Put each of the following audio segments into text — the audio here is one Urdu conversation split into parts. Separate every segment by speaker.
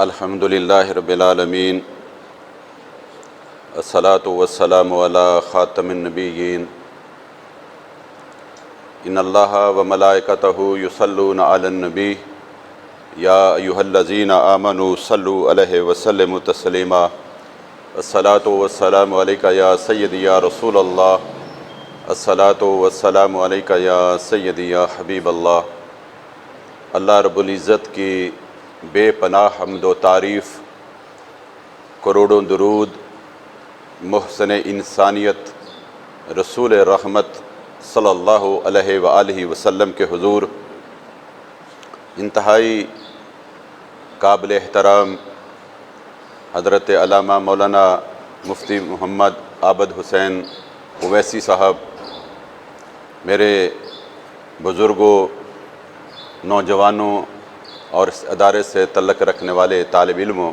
Speaker 1: الحمدللہ رب العالمین الصلاۃ والسلام علی خاتم النبیین ان اللہ و ملائکتہ یصلون علی النبی یا ایھا الذین آمنوا صلوا علیہ وسلموا تسلیما الصلاۃ والسلام علیک یا سیدی یا رسول اللہ الصلاۃ والسلام علیک یا سیدی یا حبیب اللہ۔ اللہ رب العزت کی بے پناہ حمد و تعریف، کروڑوں درود محسن انسانیت رسول رحمت صلی اللہ علیہ وآلہ وسلم کے حضور انتہائی قابل احترام حضرت علامہ مولانا مفتی محمد عابد حسین اویسی صاحب، میرے بزرگوں، نوجوانوں اور اس ادارے سے تعلق رکھنے والے طالب علموں،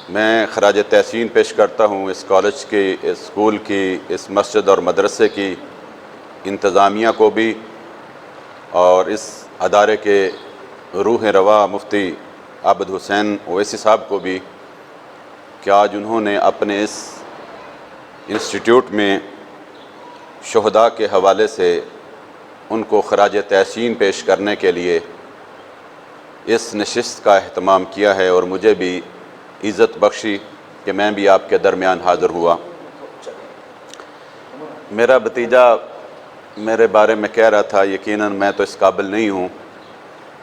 Speaker 1: میں خراج تحسین پیش کرتا ہوں اس کالج کی، اس اسکول کی، اس مسجد اور مدرسے کی انتظامیہ کو بھی، اور اس ادارے کے روح رواں مفتی عابد حسین اویسی صاحب کو بھی، کہ آج انہوں نے اپنے اس انسٹیٹیوٹ میں شہداء کے حوالے سے ان کو خراج تحسین پیش کرنے کے لیے اس نشست کا اہتمام کیا ہے، اور مجھے بھی عزت بخشی کہ میں بھی آپ کے درمیان حاضر ہوا۔ میرا بھتیجا میرے بارے میں کہہ رہا تھا، یقیناً میں تو اس قابل نہیں ہوں،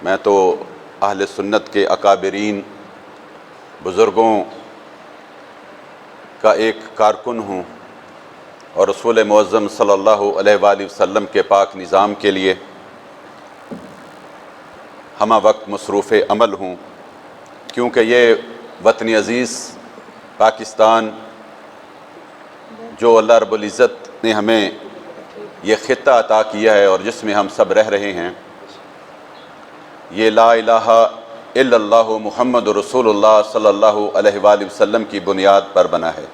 Speaker 1: میں تو اہل سنت کے اکابرین بزرگوں کا ایک کارکن ہوں، اور رسول معظم صلی اللہ علیہ وآلہ وسلم کے پاک نظام کے لیے ہمہ وقت مصروف عمل ہوں، کیونکہ یہ وطن عزیز پاکستان جو اللہ رب العزت نے ہمیں یہ خطہ عطا کیا ہے اور جس میں ہم سب رہ رہے ہیں، یہ لا الہ الا اللہ محمد رسول اللہ صلی اللہ علیہ وآلہ وسلم کی بنیاد پر بنا ہے،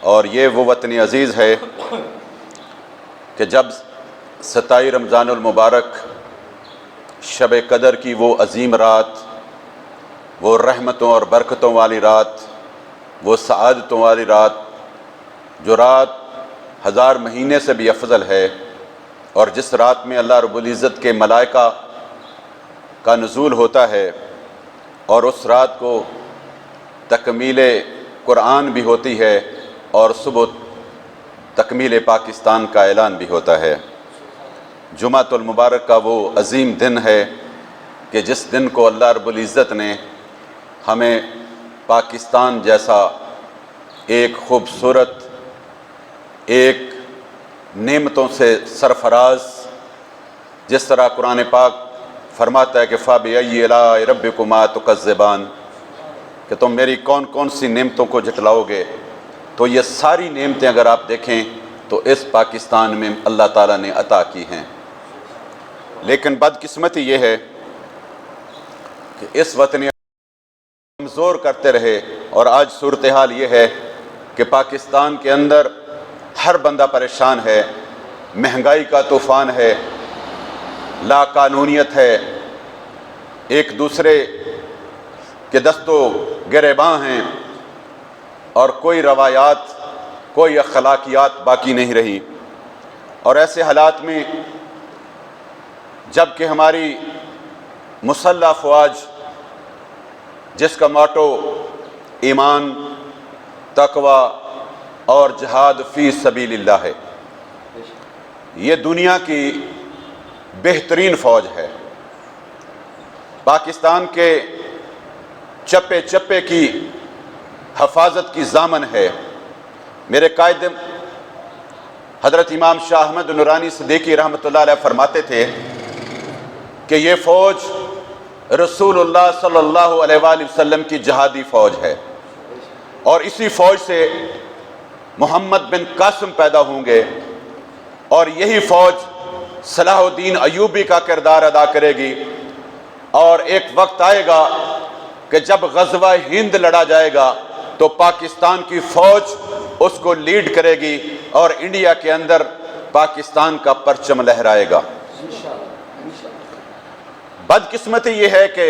Speaker 1: اور یہ وہ وطن عزیز ہے کہ جب 27 رمضان المبارک شب قدر کی وہ عظیم رات، وہ رحمتوں اور برکتوں والی رات، وہ سعادتوں والی رات، جو رات 1000 مہینے سے بھی افضل ہے، اور جس رات میں اللہ رب العزت کے ملائکہ کا نزول ہوتا ہے، اور اس رات کو تکمیل قرآن بھی ہوتی ہے، اور صبح تکمیل پاکستان کا اعلان بھی ہوتا ہے۔ جمعۃ المبارک کا وہ عظیم دن ہے کہ جس دن کو اللہ رب العزت نے ہمیں پاکستان جیسا ایک خوبصورت، ایک نعمتوں سے سرفراز، جس طرح قرآن پاک فرماتا ہے کہ فَبِأَيِّ آلَاءِ رَبِّكُمَا تُكَذِّبَانِ، کہ تم میری کون کون سی نعمتوں کو جھٹلاؤ گے، تو یہ ساری نعمتیں اگر آپ دیکھیں تو اس پاکستان میں اللہ تعالیٰ نے عطا کی ہیں، لیکن بدقسمتی یہ ہے کہ اس وطن کمزور کرتے رہے، اور آج صورتحال یہ ہے کہ پاکستان کے اندر ہر بندہ پریشان ہے، مہنگائی کا طوفان ہے، لا قانونیت ہے، ایک دوسرے کے دست و گریباں ہیں، اور کوئی روایات، کوئی اخلاقیات باقی نہیں رہی۔ اور ایسے حالات میں جب کہ ہماری مسلح افواج، جس کا موٹو ایمان، تقوی اور جہاد فی سبیل اللہ ہے، یہ دنیا کی بہترین فوج ہے، پاکستان کے چپے چپے کی حفاظت کی ضامن ہے۔ میرے قائد حضرت امام شاہ احمد نورانی صدیقی رحمۃ اللہ علیہ فرماتے تھے کہ یہ فوج رسول اللہ صلی اللہ علیہ وآلہ وسلم کی جہادی فوج ہے، اور اسی فوج سے محمد بن قاسم پیدا ہوں گے، اور یہی فوج صلاح الدین ایوبی کا کردار ادا کرے گی، اور ایک وقت آئے گا کہ جب غزوہ ہند لڑا جائے گا تو پاکستان کی فوج اس کو لیڈ کرے گی، اور انڈیا کے اندر پاکستان کا پرچم لہرائے گا۔ بدقسمتی یہ ہے کہ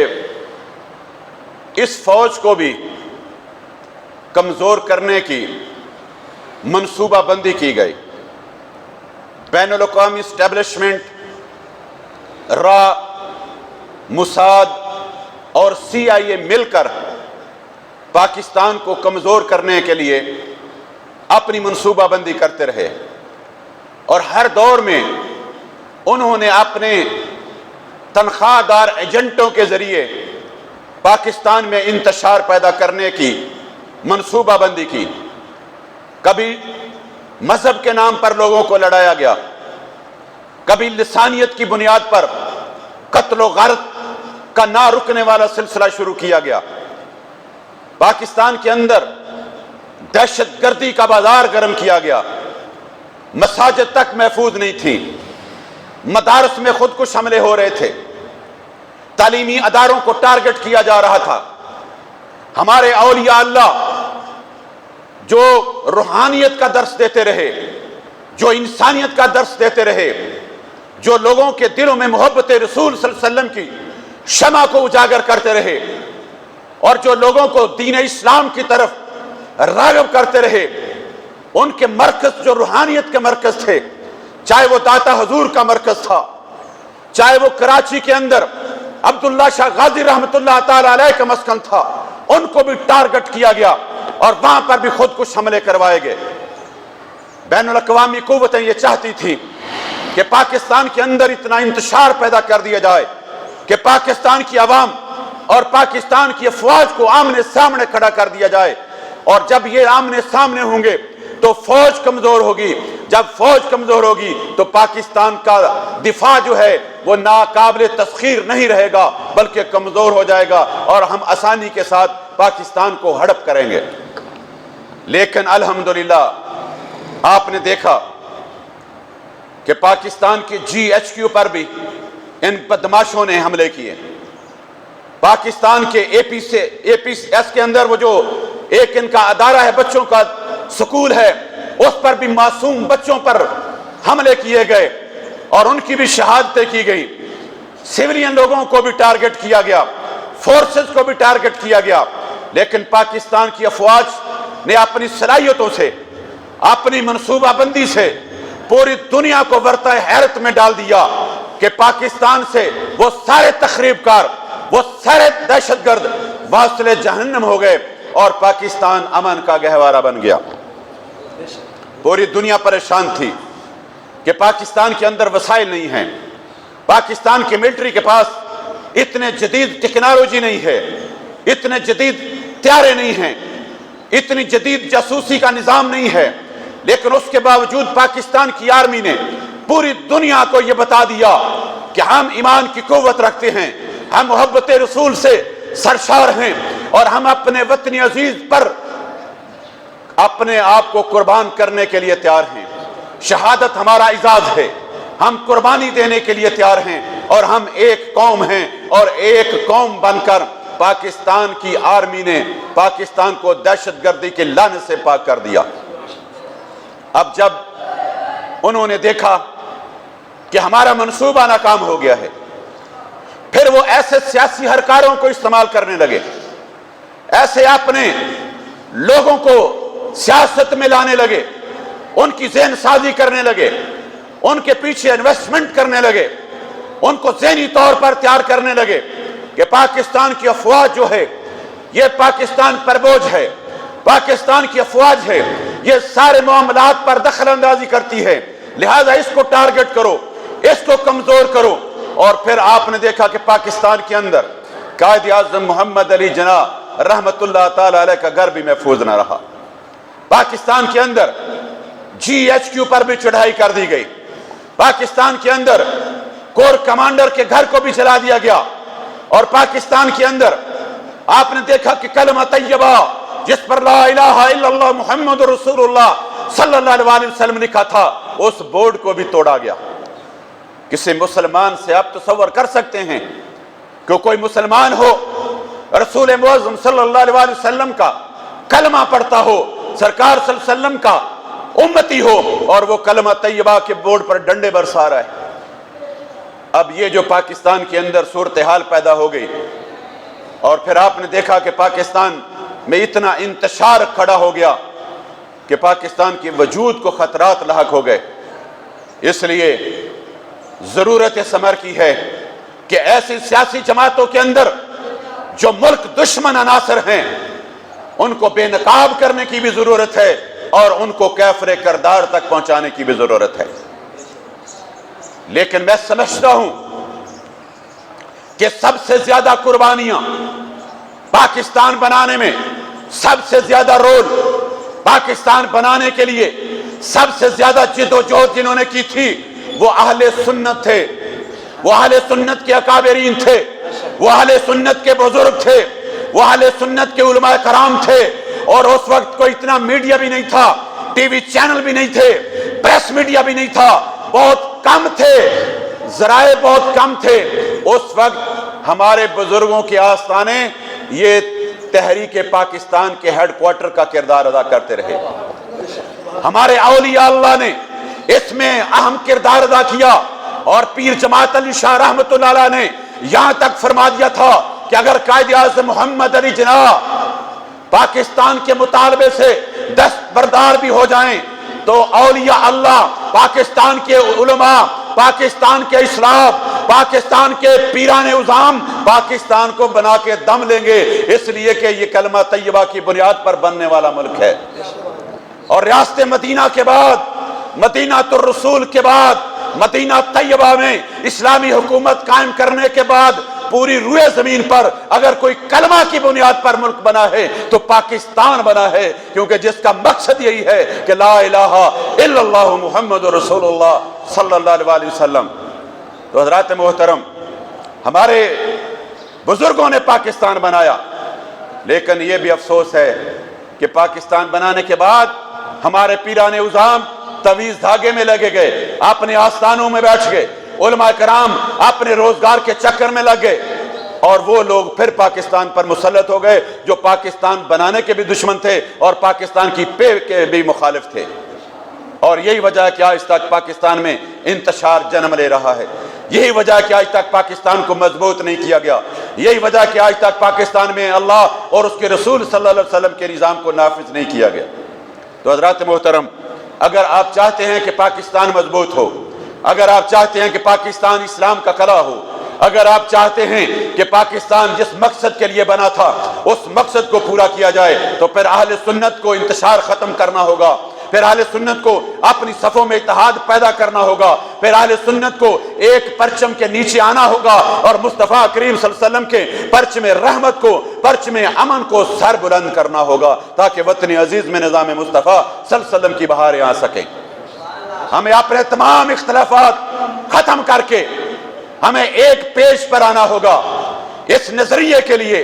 Speaker 1: اس فوج کو بھی کمزور کرنے کی منصوبہ بندی کی گئی. بین الاقوامی اسٹیبلشمنٹ، را، موساد اور CIA مل کر پاکستان کو کمزور کرنے کے لیے اپنی منصوبہ بندی کرتے رہے، اور ہر دور میں انہوں نے اپنے تنخواہ دار ایجنٹوں کے ذریعے پاکستان میں انتشار پیدا کرنے کی منصوبہ بندی کی. کبھی مذہب کے نام پر لوگوں کو لڑایا گیا، کبھی لسانیت کی بنیاد پر قتل و غارت کا نہ رکنے والا سلسلہ شروع کیا گیا. پاکستان کے اندر دہشت گردی کا بازار گرم کیا گیا. مساجد تک محفوظ نہیں تھی، مدارس میں خودکش حملے ہو رہے تھے، تعلیمی اداروں کو ٹارگٹ کیا جا رہا تھا. ہمارے اولیاء اللہ جو روحانیت کا درس دیتے رہے، جو انسانیت کا درس دیتے رہے، جو لوگوں کے دلوں میں محبت رسول صلی اللہ علیہ وسلم کی شمع کو اجاگر کرتے رہے، اور جو لوگوں کو دین اسلام کی طرف راغب کرتے رہے، ان کے مرکز جو روحانیت کے مرکز تھے، چاہے وہ داتا حضور کا مرکز تھا، چاہے وہ کراچی کے اندر عبداللہ شاہ غازی رحمت اللہ تعالی علیہ کا مسکن تھا، ان کو بھی ٹارگٹ کیا گیا اور وہاں پر بھی خودکش حملے کروائے گئے. بین الاقوامی قوتیں یہ چاہتی تھیں کہ پاکستان کے اندر اتنا انتشار پیدا کر دیا جائے کہ پاکستان کی عوام اور پاکستان کی افواج کو آمنے سامنے کھڑا کر دیا جائے، اور جب یہ آمنے سامنے ہوں گے تو فوج کمزور ہوگی، جب فوج کمزور ہوگی تو پاکستان کا دفاع جو ہے وہ ناقابل تسخیر نہیں رہے گا بلکہ کمزور ہو جائے گا، اور ہم آسانی کے ساتھ پاکستان کو ہڑپ کریں گے. لیکن الحمدللہ آپ نے دیکھا کہ پاکستان کی GHQ پر بھی ان بدماشوں نے حملے کیے. پاکستان کے APS کے اندر وہ جو ایک ان کا ادارہ ہے، بچوں کا سکول ہے، اس پر بھی معصوم بچوں پر حملے کیے گئے اور ان کی بھی شہادتیں کی گئی. سیولین لوگوں کو بھی ٹارگٹ کیا گیا، فورسز کو بھی ٹارگٹ کیا گیا. لیکن پاکستان کی افواج نے اپنی صلاحیتوں سے، اپنی منصوبہ بندی سے پوری دنیا کو ورطہ حیرت میں ڈال دیا کہ پاکستان سے وہ سارے تخریب کار، وہ سارے دہشت گرد واصل جہنم ہو گئے اور پاکستان امن کا گہوارہ بن گیا. پوری دنیا پریشان تھی کہ پاکستان کے اندر وسائل نہیں ہیں، پاکستان کی ملٹری کے پاس اتنے جدید ٹیکنالوجی نہیں ہے، اتنے جدید ہتھیاریں نہیں ہیں، اتنی جدید جاسوسی کا نظام نہیں ہے. لیکن اس کے باوجود پاکستان کی آرمی نے پوری دنیا کو یہ بتا دیا کہ ہم ایمان کی قوت رکھتے ہیں، ہم محبت رسول سے سرشار ہیں، اور ہم اپنے وطن عزیز پر اپنے آپ کو قربان کرنے کے لیے تیار ہیں. شہادت ہمارا اعزاز ہے، ہم قربانی دینے کے لیے تیار ہیں، اور ہم ایک قوم ہیں، اور ایک قوم بن کر پاکستان کی آرمی نے پاکستان کو دہشت گردی کے لعنت سے پاک کر دیا. اب جب انہوں نے دیکھا کہ ہمارا منصوبہ ناکام ہو گیا ہے، پھر وہ ایسے سیاسی ہرکاروں کو استعمال کرنے لگے، ایسے اپنے لوگوں کو سیاست میں لانے لگے، ان کی ذہن سازی کرنے لگے، ان کے پیچھے انویسٹمنٹ کرنے لگے، ان کو ذہنی طور پر تیار کرنے لگے کہ پاکستان کی افواج جو ہے یہ پاکستان پر بوجھ ہے، پاکستان کی افواج ہے یہ سارے معاملات پر دخل اندازی کرتی ہے، لہذا اس کو ٹارگٹ کرو، اس کو کمزور کرو. اور پھر آپ نے دیکھا کہ پاکستان کے اندر قائد اعظم محمد علی جناح رحمت اللہ تعالی علیہ کا گھر بھی محفوظ نہ رہا. پاکستان کے اندر GHQ پر بھی چڑھائی کر دی گئی، پاکستان کے اندر کور کمانڈر کے گھر کو بھی جلا دیا گیا، اور پاکستان کے اندر آپ نے دیکھا کہ کلمہ طیبہ جس پر لا الہ الا اللہ محمد رسول اللہ صلی اللہ علیہ وسلم لکھا تھا، اس بورڈ کو بھی توڑا گیا. کسی مسلمان سے آپ تصور کر سکتے ہیں کہ کوئی مسلمان ہو، رسول معظم صلی اللہ علیہ وسلم کا کلمہ پڑھتا ہو، سرکار صلی اللہ علیہ وسلم کا امتی ہو، اور وہ کلمہ طیبہ کے بورڈ پر ڈنڈے برسا رہا ہے. اب یہ جو پاکستان کے اندر صورتحال پیدا ہو گئی اور پھر آپ نے دیکھا کہ پاکستان میں اتنا انتشار کھڑا ہو گیا کہ پاکستان کے وجود کو خطرات لاحق ہو گئے، اس لیے ضرورت ثمر کی ہے کہ ایسی سیاسی جماعتوں کے اندر جو ملک دشمن عناصر ہیں ان کو بے نقاب کرنے کی بھی ضرورت ہے اور ان کو کیفر کردار تک پہنچانے کی بھی ضرورت ہے۔ لیکن میں سمجھتا ہوں کہ سب سے زیادہ قربانیاں پاکستان بنانے میں، سب سے زیادہ رول پاکستان بنانے کے لیے سب سے زیادہ جد و جہد جنہوں نے کی تھی وہ اہل سنت تھے، وہ اہل سنت کے اکابرین تھے، وہ اہل سنت کے بزرگ تھے، وہ اہل سنت کے علماء کرام تھے۔ اور اس وقت کوئی اتنا میڈیا بھی نہیں تھا، ٹی وی چینل بھی نہیں تھے، پریس میڈیا بھی نہیں تھا، بہت کم تھے، ذرائع بہت کم تھے۔ اس وقت ہمارے بزرگوں کے آستانے یہ تحریک پاکستان کے ہیڈ کوارٹر کا کردار ادا کرتے رہے۔ ہمارے اولیاء اللہ نے اس میں اہم کردار ادا کیا، اور پیر جماعت علی شاہ رحمۃ اللہ علیہ نے یہاں تک فرما دیا تھا کہ اگر قائد اعظم محمد علی جناح پاکستان کے مطالبے سے دستبردار بھی ہو جائیں تو اولیاء اللہ، پاکستان کے علماء، پاکستان کے اسلاف، پاکستان کے پیران عظام پاکستان کو بنا کے دم لیں گے، اس لیے کہ یہ کلمہ طیبہ کی بنیاد پر بننے والا ملک ہے۔ اور ریاست مدینہ کے بعد، مدینہ الرسول کے بعد، مدینہ طیبہ میں اسلامی حکومت قائم کرنے کے بعد پوری روئے زمین پر اگر کوئی کلمہ کی بنیاد پر ملک بنا ہے تو پاکستان بنا ہے، کیونکہ جس کا مقصد یہی ہے کہ لا الہ الا اللہ محمد رسول اللہ صلی اللہ علیہ وسلم۔ تو حضرات محترم، ہمارے بزرگوں نے پاکستان بنایا، لیکن یہ بھی افسوس ہے کہ پاکستان بنانے کے بعد ہمارے پیران عظام تویز دھاگے میں لگے گئے، اپنے آستانوں میں بیٹھ گئے، علماء کرام اپنے روزگار کے چکر میں لگ گئے، اور وہ لوگ پھر پاکستان پر مسلط ہو گئے جو پاکستان بنانے کے بھی دشمن تھے اور پاکستان کی پے کے بھی مخالف تھے۔ اور یہی وجہ ہے کہ آج تک پاکستان میں انتشار جنم لے رہا ہے، یہی وجہ ہے کہ آج تک پاکستان کو مضبوط نہیں کیا گیا، یہی وجہ ہے کہ آج تک پاکستان میں اللہ اور اس کے رسول صلی اللہ علیہ وسلم کے نظام کو نافذ نہیں کیا گیا۔ تو حضرات محترم، اگر آپ چاہتے ہیں کہ پاکستان مضبوط ہو، اگر آپ چاہتے ہیں کہ پاکستان اسلام کا قلعہ ہو، اگر آپ چاہتے ہیں کہ پاکستان جس مقصد کے لیے بنا تھا اس مقصد کو پورا کیا جائے، تو پھر اہل سنت کو انتشار ختم کرنا ہوگا، پھر اہل سنت کو اپنی صفوں میں اتحاد پیدا کرنا ہوگا، پھر اہل سنت کو ایک پرچم کے نیچے آنا ہوگا اور مصطفیٰ کریم صلی اللہ علیہ وسلم کے پرچم رحمت کو، پرچم امن کو سر بلند کرنا ہوگا، تاکہ وطن عزیز میں نظام مصطفیٰ صلی اللہ علیہ وسلم کی بہاریں آ سکیں۔ ہمیں اپنے تمام اختلافات ختم کر کے ہمیں ایک پیج پر آنا ہوگا، اس نظریے کے لیے،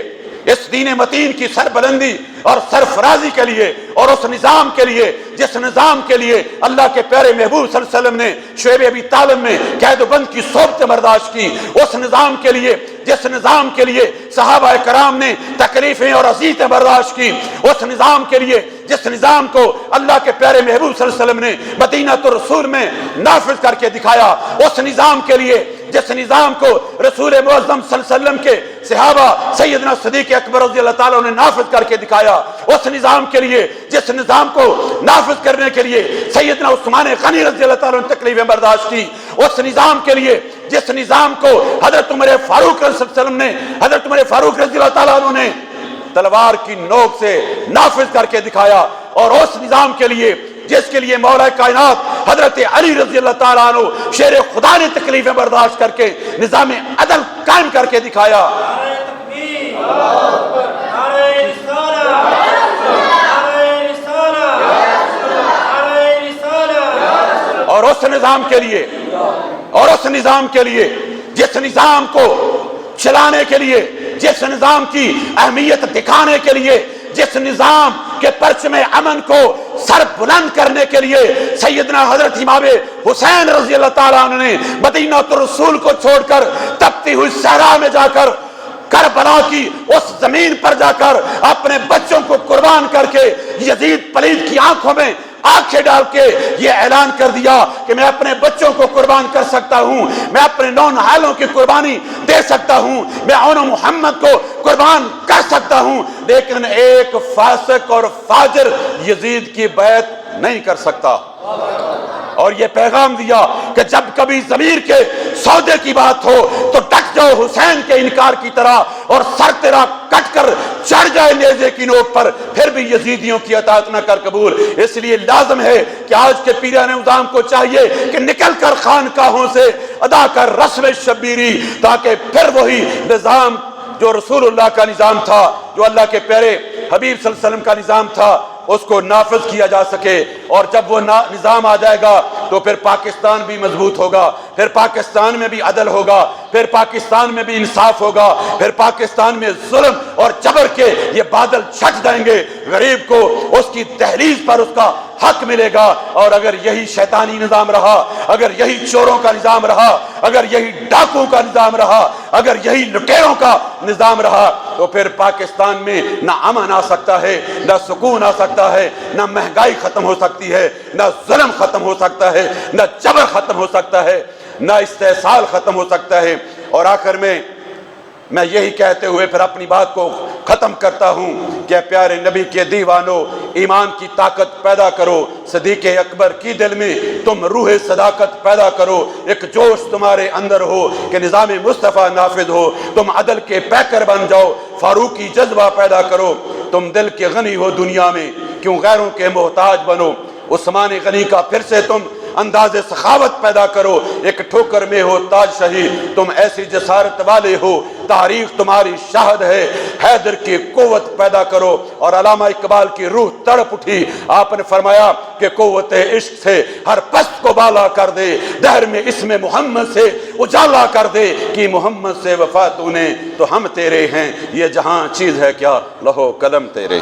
Speaker 1: اس دین متین کی سربلندی اور سرفرازی کے لیے، اور اس نظام کے لیے جس نظام کے لیے اللہ کے پیارے محبوب صلی اللہ علیہ وسلم نے شعیب ابی طالب میں قید و بند کی صحبت برداشت کی، اس نظام کے لیے جس نظام کے لیے صحابہ کرام نے تکلیفیں اور اذیتیں برداشت کی، اس نظام کے لیے جس نظام کو اللہ کے پیارے محبوب صلی اللہ علیہ وسلم نے مدینہ الرسول میں نافذ کر کے دکھایا، اس نظام کے لیے جس نظام کو رسول معظم صلی اللہ علیہ وسلم کے صحابہ سیدنا صدیق اکبر رضی اللہ تعالیٰ نے نافذ کر کے دکھایا، اس نظام کے لیے جس نظام کو نافذ کرنے کے لیے سیدنا عثمان غنی رضی اللہ تعالیٰ نے تکلیفیں برداشت کی، اس نظام کے لیے جس نظام کو حضرت عمر فاروق رضی اللہ علیہ وسلم نے، حضرت عمر فاروق رضی اللہ تعالیٰ عنہ نے تلوار کی نوک سے نافذ کر کے دکھایا، اور اس نظام کے لیے جس کے لیے مولا کائنات حضرت علی رضی اللہ تعالیٰ عنہ شیر خدا نے تکلیفیں برداشت کر کے نظام عدل قائم کر کے دکھایا۔ اور اس نظام کے لیے، اور اس نظام کے لیے جس نظام کو چلانے کے لیے، جس نظام کی اہمیت دکھانے کے لیے، جس نظام کے پرچم امن کو سر بلند کرنے کے لیے سیدنا حضرت امام حسین رضی اللہ تعالیٰ عنہ نے مدینہ الرسول کو چھوڑ کر تپتی ہوئی صحرا میں جا کر کربلا کی اس زمین پر جا کر اپنے بچوں کو قربان کر کے یزید پلید کی آنکھوں میں آنکھیں ڈال کے یہ اعلان کر دیا کہ میں اپنے بچوں کو قربان کر سکتا ہوں، میں اپنے نونہالوں کی قربانی دے سکتا ہوں، میں اون محمد کو قربان کر سکتا ہوں، لیکن ایک فاسق اور فاجر یزید کی بیعت نہیں کر سکتا۔ اور یہ پیغام دیا کہ جب کبھی ضمیر کے سودے کی بات ہو تو ڈٹ جاؤ حسین کے انکار کی طرح، اور سر تیرا کٹ کر چڑھ جائے نیزے کی نوک پر، پھر بھی یزیدیوں کی اطاعت نہ کر قبول۔ اس لیے لازم ہے کہ آج کے پیران نظام کو چاہیے کہ نکل کر خانقاہوں سے ادا کر رسم شبیری، تاکہ پھر وہی نظام جو رسول اللہ کا نظام تھا، جو اللہ کے پیارے حبیب صلی اللہ علیہ وسلم کا نظام تھا، اس کو نافذ کیا جا سکے۔ اور جب وہ نظام آ جائے گا تو پھر پاکستان بھی مضبوط ہوگا، پھر پاکستان میں بھی عدل ہوگا، پھر پاکستان میں بھی انصاف ہوگا، پھر پاکستان میں ظلم اور جبر کے یہ بادل چھٹ جائیں گے، غریب کو اس کی تحریض پر اس کا حق ملے گا۔ اور اگر یہی شیطانی نظام رہا، اگر یہی چوروں کا نظام رہا، اگر یہی ڈاکوں کا نظام رہا، اگر یہی لٹیروں کا نظام رہا، تو پھر پاکستان میں نہ امن آ سکتا ہے، نہ سکون آ سکتا ہے، نہ مہنگائی ختم ہو سکتی ہے، نہ ظلم ختم ہو سکتا ہے، نہ جبر ختم ہو سکتا ہے، نہ استحصال ختم ہو سکتا ہے۔ اور آخر میں یہی کہتے ہوئے پھر اپنی بات کو ختم کرتا ہوں کہ پیارے نبی کے دیوانوں، ایمان کی طاقت پیدا کرو، صدیق اکبر کی دل میں تم روح صداقت پیدا کرو، ایک جوش تمہارے اندر ہو کہ نظام مصطفیٰ نافذ ہو، تم عدل کے پیکر بن جاؤ، فاروقی جذبہ پیدا کرو، تم دل کے غنی ہو دنیا میں، کیوں غیروں کے محتاج بنو، عثمان غنی کا پھر سے تم انداز سخاوت پیدا کرو، ایک ٹھوکر میں ہو تاج شہی، تم ایسی جسارت والے ہو، تاریخ تمہاری شاہد ہے، حیدر کی قوت پیدا کرو۔ اور علامہ اقبال کی روح تڑپ اٹھی، آپ نے فرمایا کہ قوت عشق سے ہر پست کو بالا کر دے، دہر میں اسم محمد سے اجالا کر دے، کہ محمد سے وفا تو نے تو ہم تیرے ہیں، یہ جہاں چیز ہے کیا لہو قلم تیرے۔